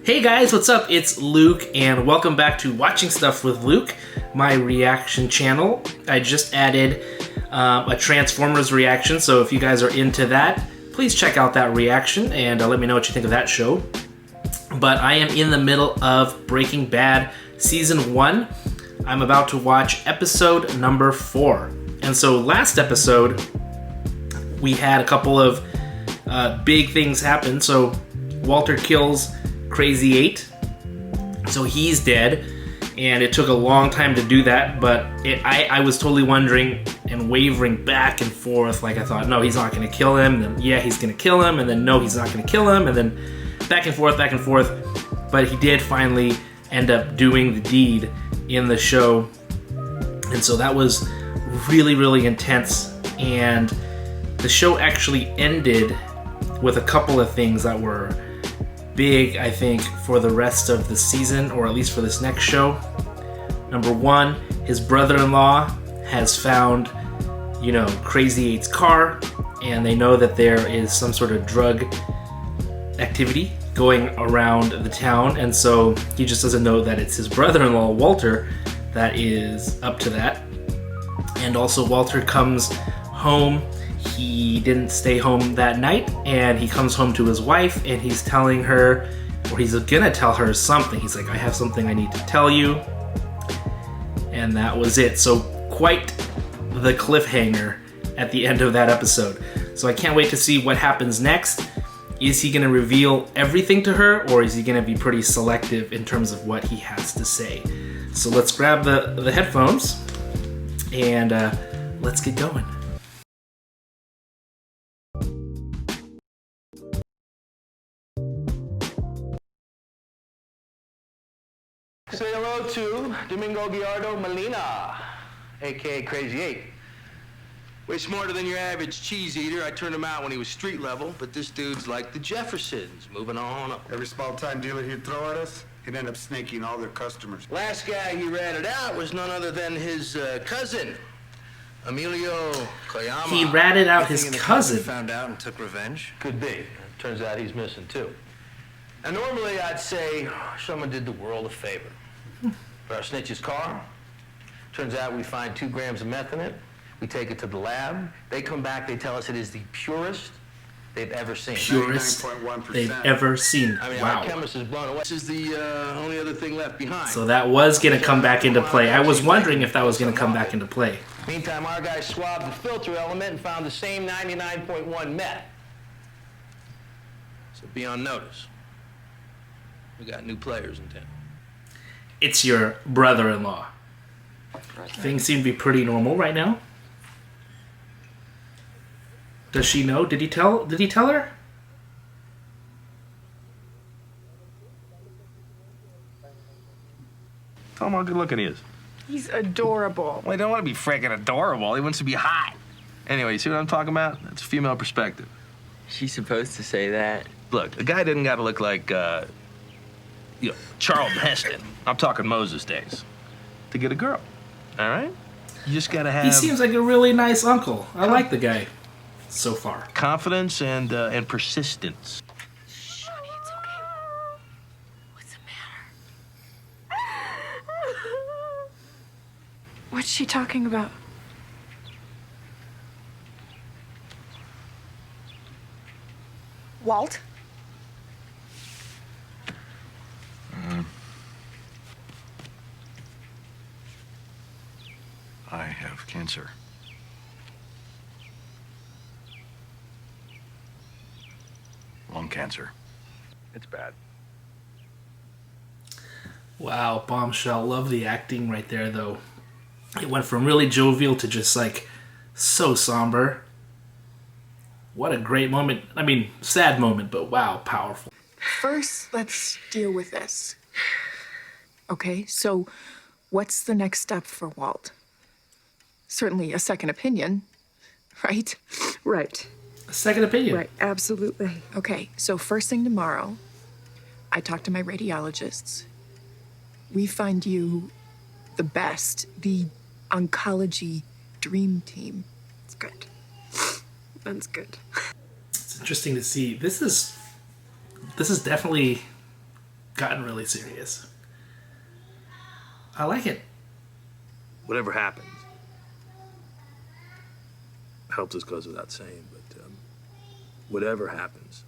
Hey guys, what's up? It's Luke, and welcome back to Watching Stuff with Luke, my reaction channel. I just added a Transformers reaction, so if you guys are into that, please check out that reaction and let me know what you think of that show. But I am in the middle of Breaking Bad Season 1. I'm about to watch episode number 4. And so last episode, we had a couple of big things happen. So Walter kills Crazy 8, so he's dead, and it took a long time to do that, but I was totally wondering and wavering back and forth. Like, I thought, no, he's not going to kill him, then yeah, he's going to kill him, and then no, he's not going to kill him, and then back and forth, but he did finally end up doing the deed in the show, and so that was really, really intense. And the show actually ended with a couple of things that were big, I think, for the rest of the season, or at least for this next show. Number one, his brother-in-law has found, Crazy 8's car, and they know that there is some sort of drug activity going around the town, and so he just doesn't know that it's his brother-in-law, Walter, that is up to that. And also, Walter comes home. He didn't stay home that night, and he comes home to his wife, and he's telling her, or he's gonna tell her something. He's like, I have something I need to tell you. And that was it. So quite the cliffhanger at the end of that episode. So I can't wait to see what happens next. Is he gonna reveal everything to her, or is he gonna be pretty selective in terms of what he has to say? So let's grab the headphones and let's get going. Say hello to Domingo Gallardo Molina, a.k.a. Crazy 8. Way smarter than your average cheese eater. I turned him out when he was street level, but this dude's like the Jeffersons, moving on up. Every small-time dealer he'd throw at us, he'd end up snaking all their customers. Last guy he ratted out was none other than his cousin, Emilio Koyama. He ratted out his cousin. Found out and took revenge? Could be. Turns out he's missing, too. And normally I'd say someone did the world a favor. For our snitch's car, turns out we find 2 grams of meth in it. We take it to the lab. They come back, they tell us it is the purest they've ever seen. Purest they've ever seen. I mean, wow. our chemist is blown away. This is the only other thing left behind. So that was going to come back into play. I was wondering if that was going to come back into play. Meantime, our guy swabbed the filter element and found the same 99.1 meth. So be on notice. We got new players in town. It's your brother-in-law. Things seem to be pretty normal right now. Does she know? Did he tell her? Tell him how good looking he is. He's adorable. Well, he don't want to be freaking adorable. He wants to be hot. Anyway, you see what I'm talking about? That's a female perspective. She's supposed to say that? Look, a guy didn't got to look like, Charlton Heston. I'm talking Moses days. To get a girl, all right? You just got to have... He seems like a really nice uncle. I like the guy so far. Confidence and persistence. Shh, honey, it's okay. What's the matter? What's she talking about? Walt? I have cancer. Lung cancer. It's bad. Wow, bombshell. Love the acting right there, though. It went from really jovial to just, like, so somber. What a great moment. I mean, sad moment, but wow, powerful. First, let's deal with this. Okay, so what's the next step for Walt? Certainly a second opinion, right? Right. A second opinion. Right, absolutely. Okay, so first thing tomorrow, I talk to my radiologists. We find you the best, the oncology dream team. It's good. That's good. It's interesting to see. This is definitely gotten really serious. I like it. Whatever happens, I hope this goes without saying, but whatever happens,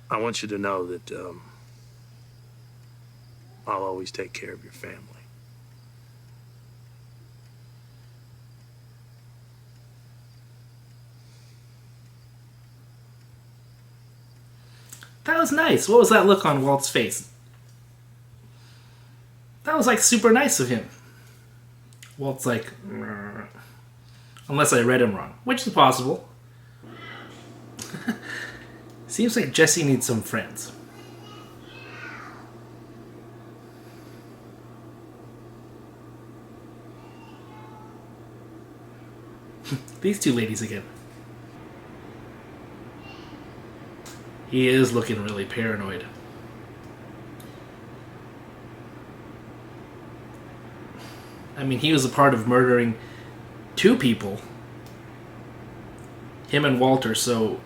I want you to know that I'll always take care of your family. That was nice. What was that look on Walt's face? That was like super nice of him. Walt's like, "Meh." Unless I read him wrong, which is possible. Seems like Jesse needs some friends. These two ladies again. He is looking really paranoid. I mean, he was a part of murdering 2 people. Him and Walter, so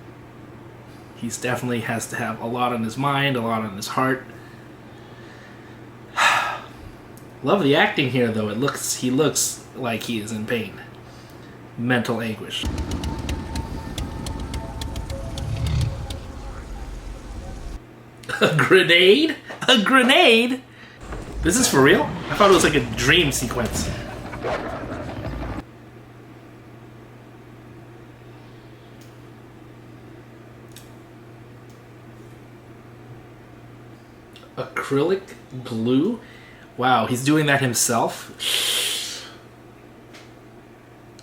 he's definitely has to have a lot on his mind, a lot on his heart. Love the acting here, though. He looks like he is in pain. Mental anguish. A grenade? A grenade? This is for real? I thought it was like a dream sequence. Acrylic glue? Wow, he's doing that himself?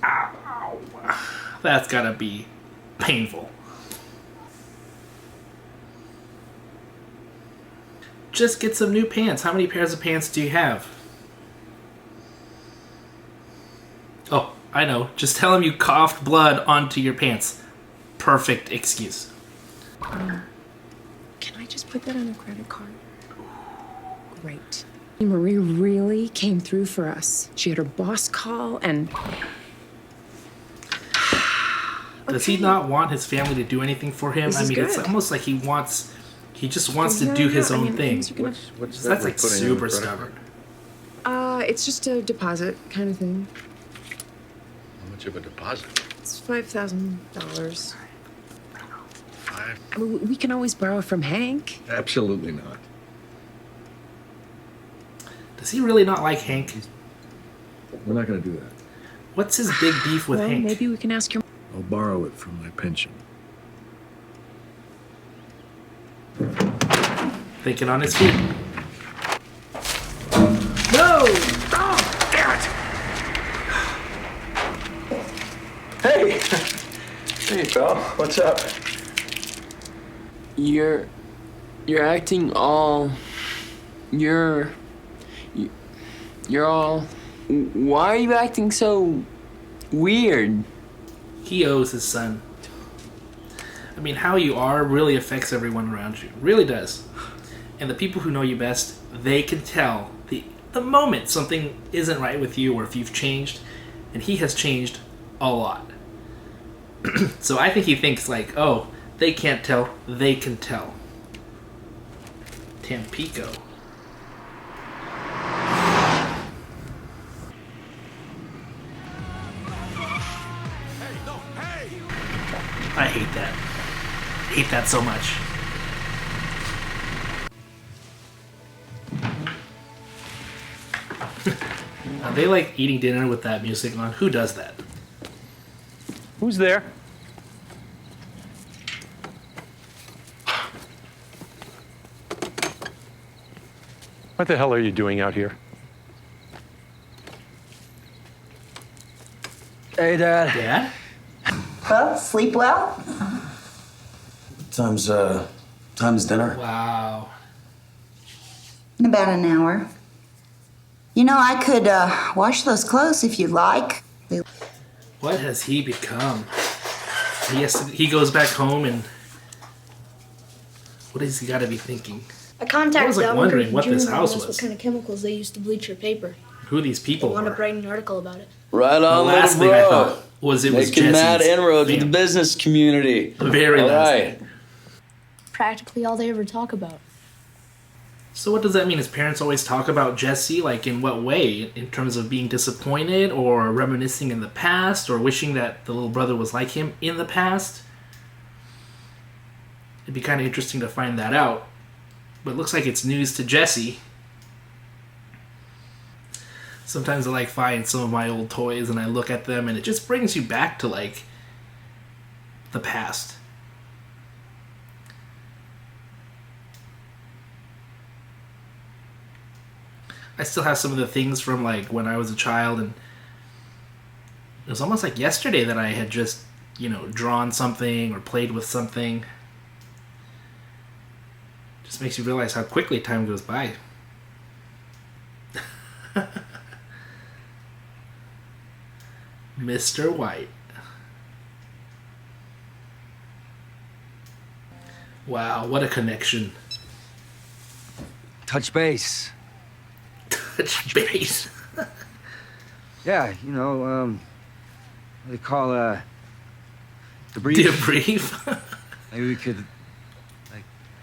Ow. That's gotta be painful. Just get some new pants. How many pairs of pants do you have? Oh, I know. Just tell him you coughed blood onto your pants. Perfect excuse. Can I just put that on a credit card? Great. Marie really came through for us. She had her boss call and... Does he not want his family to do anything for him? This I is mean, it's good. almost like he just wants to do his own thing. What's So that's like super stubborn. It's just a deposit kind of thing. How much of a deposit? It's $5,000. Five? I mean, we can always borrow from Hank. Absolutely not. Does he really not like Hank? We're not gonna do that. What's his big beef with Well, Hank? maybe we can ask your... I'll borrow it from my pension. Thinking on his feet. No! Oh, damn it! Hey! Hey, pal. What's up? You're acting all... You're all... Why are you acting so weird? He owes his son. I mean, how you are really affects everyone around you. Really does. And the people who know you best, they can tell the moment something isn't right with you or if you've changed. And he has changed a lot. So I think he thinks like, oh, they can't tell, they can tell. Tampico. I hate that. I hate that so much. Are they like eating dinner with that music on? Who does that? Who's there? What the hell are you doing out here? Hey, Dad. Dad? Well, sleep well? Time's dinner. Wow. In about an hour. You know, I could wash those clothes if you'd like. What has he become? He goes back home and what has he got to be thinking? I contacted I was, like, Elementary wondering what Junior this to house ask was. What kind of chemicals they used to bleach your paper. Who these They people wound up were. writing an article about it. Right The on, last little thing I bro. thought was it was Making mad Jesse's inroads with the family. business community. The very All last right. thing. Practically all they ever talk about. So what does that mean? His parents always talk about Jesse, like in what way? In terms of being disappointed or reminiscing in the past or wishing that the little brother was like him in the past? It'd be kind of interesting to find that out. But it looks like it's news to Jesse. Sometimes I like find some of my old toys and I look at them and it just brings you back to like the past. I still have some of the things from like when I was a child, and it was almost like yesterday that I had just, you know, drawn something or played with something. Just makes you realize how quickly time goes by. Mr. White. Wow, what a connection. Touch base. Touch base. Yeah, you know, what they call debrief. Debrief? Maybe we could,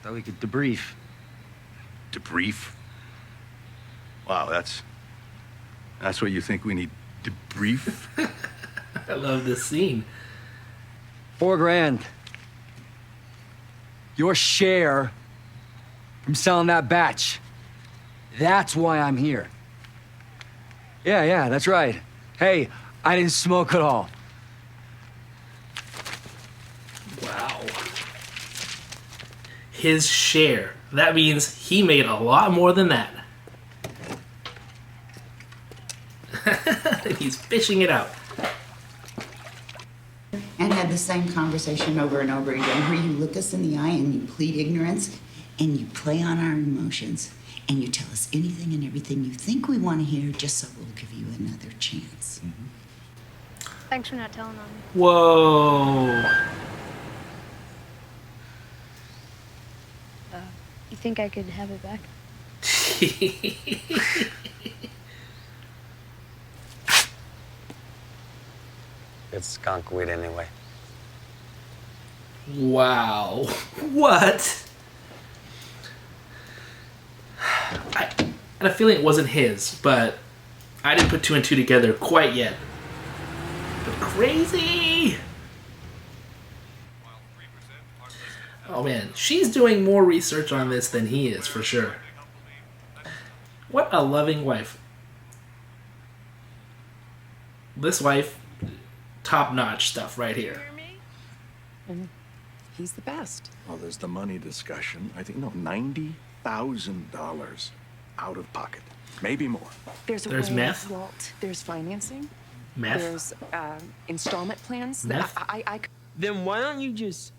thought we could debrief. Debrief? Wow, that's what you think we need, debrief? I love this scene. $4 grand. Your share from selling that batch. That's why I'm here. Yeah, that's right. Hey, I didn't smoke at all. Wow. His share. That means he made a lot more than that. He's fishing it out. And had the same conversation over and over again, where you look us in the eye and you plead ignorance and you play on our emotions and you tell us anything and everything you think we want to hear just so we'll give you another chance. Thanks for not telling on me. Whoa. You think I could have it back? It's skunk weed anyway. Wow. What? I had a feeling it wasn't his, but I didn't put two and two together quite yet. But crazy! Oh man, she's doing more research on this than he is, for sure. What a loving wife. This wife, top-notch stuff right here. And he's the best. Well, there's the money discussion. I think, no, $90,000 out of pocket. Maybe more. There's meth? Walt. There's financing. Meth? There's installment plans. Meth? Then why don't you just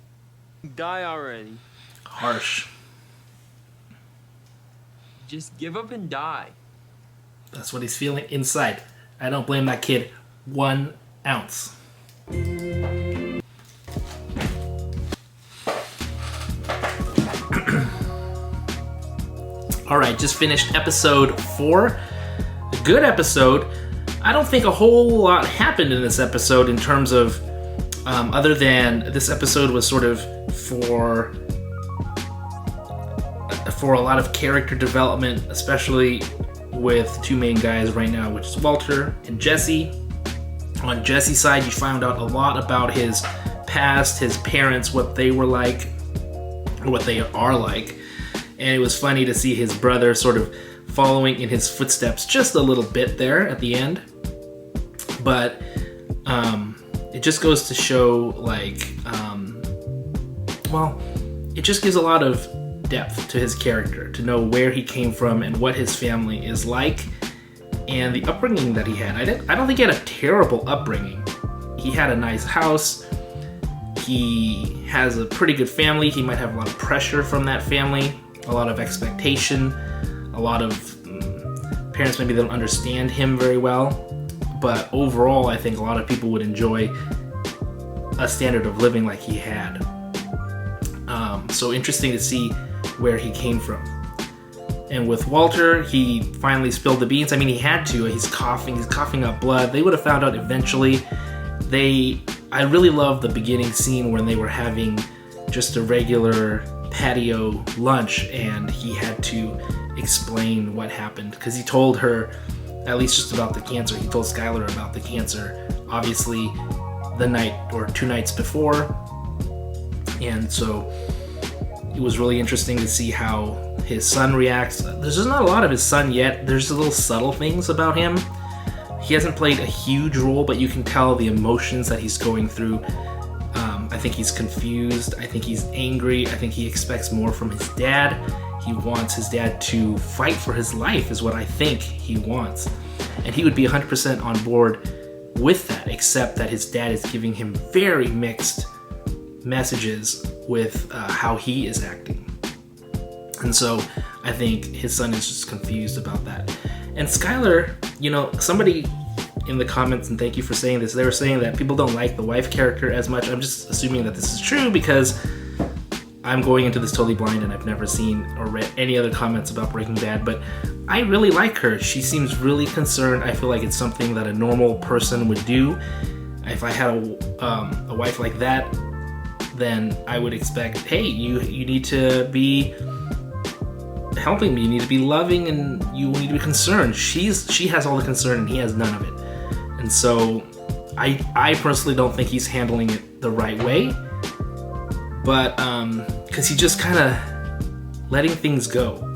die already? Harsh. Just give up and die. That's what he's feeling inside. I don't blame that kid 1 ounce. Alright, just finished episode 4. A good episode. I don't think a whole lot happened in this episode in terms of, other than this episode was sort of for a lot of character development, especially with two main guys right now, which is Walter and Jesse. On Jesse's side, you found out a lot about his past, his parents, what they were like, or what they are like. And it was funny to see his brother sort of following in his footsteps just a little bit there at the end. But it just goes to show, like, well, it just gives a lot of depth to his character, to know where he came from and what his family is like, and the upbringing that he had. I don't think he had a terrible upbringing. He had a nice house. He has a pretty good family. He might have a lot of pressure from that family, a lot of expectation, a lot of parents maybe don't understand him very well. But overall, I think a lot of people would enjoy a standard of living like he had. So interesting to see where he came from. And with Walter, he finally spilled the beans. I mean, he had to. He's coughing up blood. They would have found out eventually. I really love the beginning scene when they were having just a regular patio lunch, and he had to explain what happened, because he told her at least just about the cancer. He told Skylar about the cancer, obviously, the night or 2 nights before. And so it was really interesting to see how his son reacts. There's just not a lot of his son yet. There's little subtle things about him. He hasn't played a huge role, but you can tell the emotions that he's going through. I think he's confused. I think he's angry. I think he expects more from his dad. He wants his dad to fight for his life, is what I think he wants. And he would be 100% on board with that, except that his dad is giving him very mixed messages with how he is acting. And so I think his son is just confused about that. And Skylar, you know, somebody in the comments, and thank you for saying this, they were saying that people don't like the wife character as much. I'm just assuming that this is true because I'm going into this totally blind and I've never seen or read any other comments about Breaking Bad, but I really like her. She seems really concerned. I feel like it's something that a normal person would do. If I had a wife like that, then I would expect, hey, you need to be helping me, you need to be loving, and you need to be concerned. She has all the concern and he has none of it. And so I personally don't think he's handling it the right way, but because he's just kind of letting things go.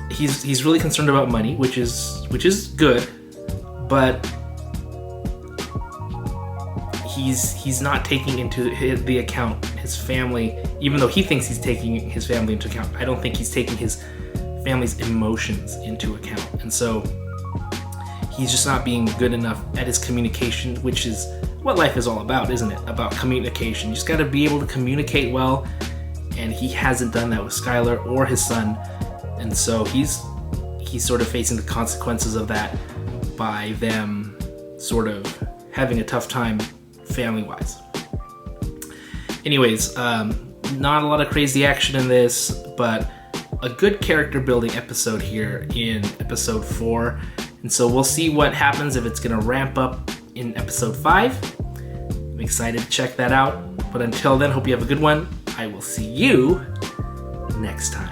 He's really concerned about money, which is good, but he's not taking into the account his family, even though he thinks he's taking his family into account. I don't think he's taking his family's emotions into account. And so he's just not being good enough at his communication, which is what life is all about, isn't it? About communication. You just got to be able to communicate well, and he hasn't done that with Skylar or his son. And so he's sort of facing the consequences of that by them sort of having a tough time family-wise. Anyways, not a lot of crazy action in this, but a good character building episode here in episode 4. And so we'll see what happens, if it's going to ramp up in episode 5. I'm excited to check that out. But until then, hope you have a good one. I will see you next time.